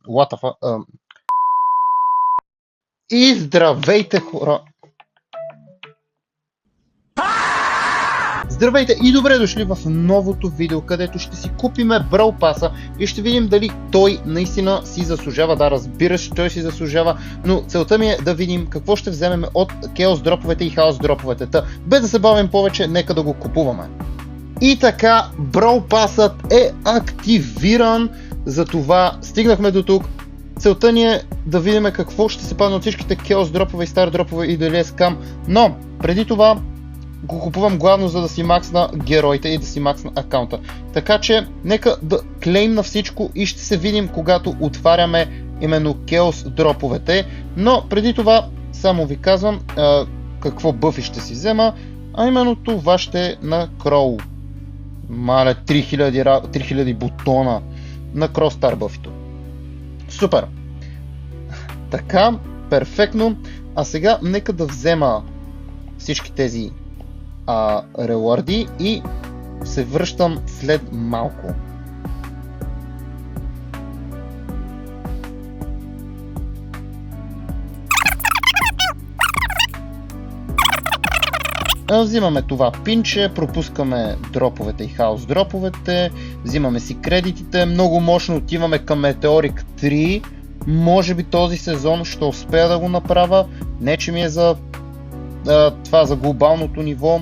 What the fuck? И здравейте, хора! Здравейте и добре дошли в новото видео, където ще си купиме Брал Паса и ще видим дали той наистина си заслужава. Да, разбираш, той си заслужава, но целта ми е да видим какво ще вземем от Chaos дроповете и Хаос дроповете. Без да се бавим повече, нека да го купуваме. И така, Брал Пасът е активиран, затова стигнахме до тук. Целта ни е да видим какво ще се падне от всичките Chaos дропове и Star дропове и дали е скам, но преди това го купувам главно за да си максна героите и да си максна акаунта. Така че нека да клеймна всичко и ще се видим когато отваряме именно Chaos дроповете. Но преди това само ви казвам какво бъфи ще си взема, а именно това ще е на Кроу. Мале, 3000 бутона на Кроу Стар бъфито. Супер! Така, перфектно. А сега нека да взема всички тези рeward и се връщам след малко. Взимаме това пинче, пропускаме дроповете и хаос дроповете, взимаме си кредитите, много мощно отиваме към Метеорик 3, може би този сезон ще успея да го направя, не че ми е за това за глобалното ниво,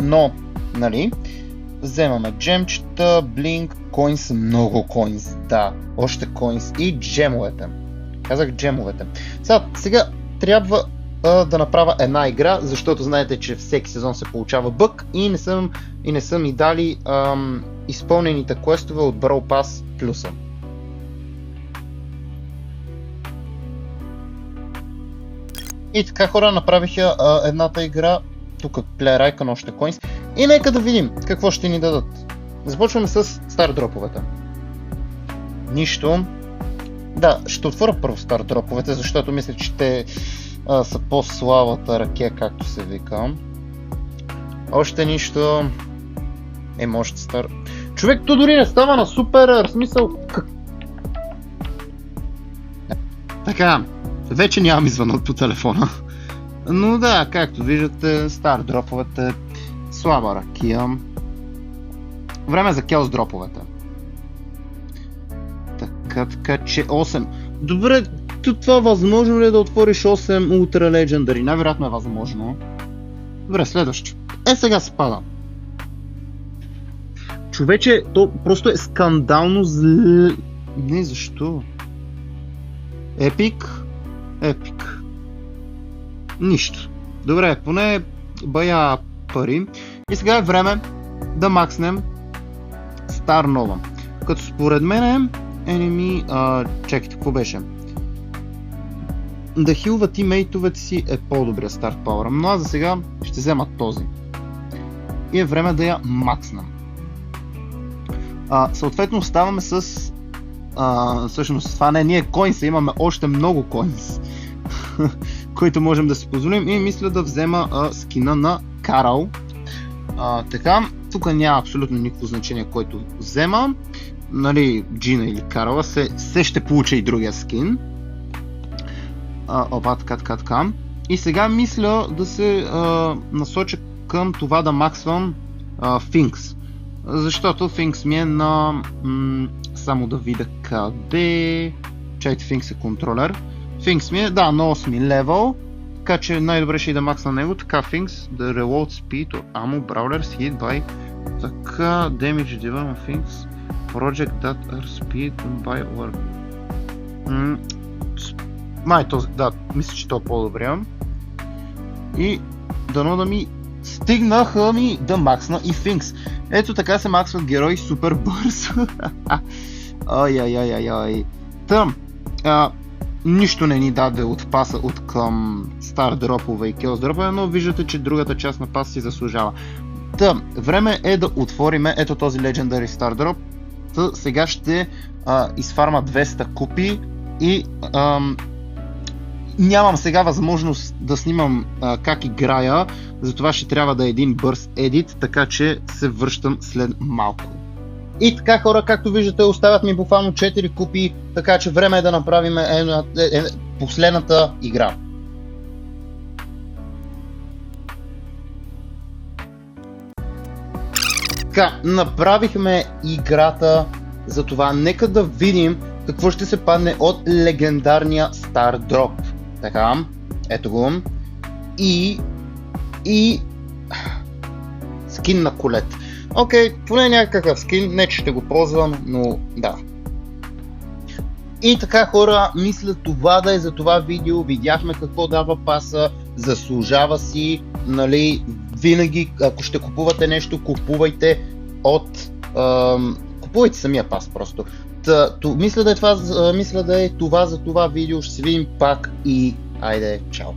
но, нали, вземаме джемчета, блинк, коинс, много коинс, да, още коинс и джемовете. Казах джемовете. Сега трябва да направя една игра, защото знаете, че всеки сезон се получава бъг и не са ми дали изпълнените квестове от Brawl Pass плюса. И така, хора, направиха едната игра, тук Player Icon, още coins, и нека да видим какво ще ни дадат. Започваме с Star дроповете. Нищо. Да, ще отворя първо Star дроповете, защото мисля, че те са по-слабата ракия, както се вика. Още нищо. Може Star. Човек, то дори не става на супер, в смисъл. Така. Вече нямам звънок по телефона. Но да, както виждате, Star дроповете, слаба ракия. Време за Chaos дроповете. Така че 8. Добре, това възможно ли е да отвориш 8 Ultra Legendary? Най-вероятно е възможно. Добре, следващо. Сега се пада. Човече, то просто е скандално зле. Не, защо? Епик. Нищо. Добре, поне бая пари. И сега е време да макснем Star нова. Като според мен enemy... чакайте, какво беше? Да хилва тимейтовете си е по-добрия старт пауър, но аз за сега ще взема този. И е време да я макснем. Съответно оставаме с... всъщност това не е коинс, имаме още много коинс, които можем да си позволим, и мисля да взема скина на Карл. Така, тук няма абсолютно никакво значение, който взема. Нали, Джина или Карла, се ще получа и другия скин. Така. И сега мисля да се насоча към това да максвам Финкс. Защото Финкс ми е на... само да видя къде... Чайте, Финкс е контролер. Финкс ми е, да, на 8 левел. Така че най-добре ще и да максна него. Така, Финкс, the reload speed of ammo brawlers hit by... Така, damage deal на Финкс. Project that are speed by work. Да, мисля, че това е по-добре. И дано да ми стигнаха да максна и Финкс. Ето така се максват герои супер бързо. Ай. Нищо не ни даде от паса от към Star дропове и Chaos дропове, но виждате, че другата част на паса си заслужава. Време е да отвориме ето този Legendary Star Drop. Сега ще изфарма 200 купи и нямам сега възможност да снимам как играя, затова ще трябва да е един бърз едит, така че се връщам след малко. И така, хора, както виждате, остават ми буквално 4 купи, така че време е да направим последната игра. Така, направихме играта, затова нека да видим какво ще се падне от легендарния Star Drop. Така, ето го. И скин на Колет. Окей, поне някакъв скин, не че ще го ползвам, но да. И така, хора, мисля това да е за това видео. Видяхме какво дава паса, заслужава си, нали, винаги, ако ще купувате нещо, купувайте купувайте самия пас просто. Мисля да е това за това видео, ще се видим пак и айде, чао!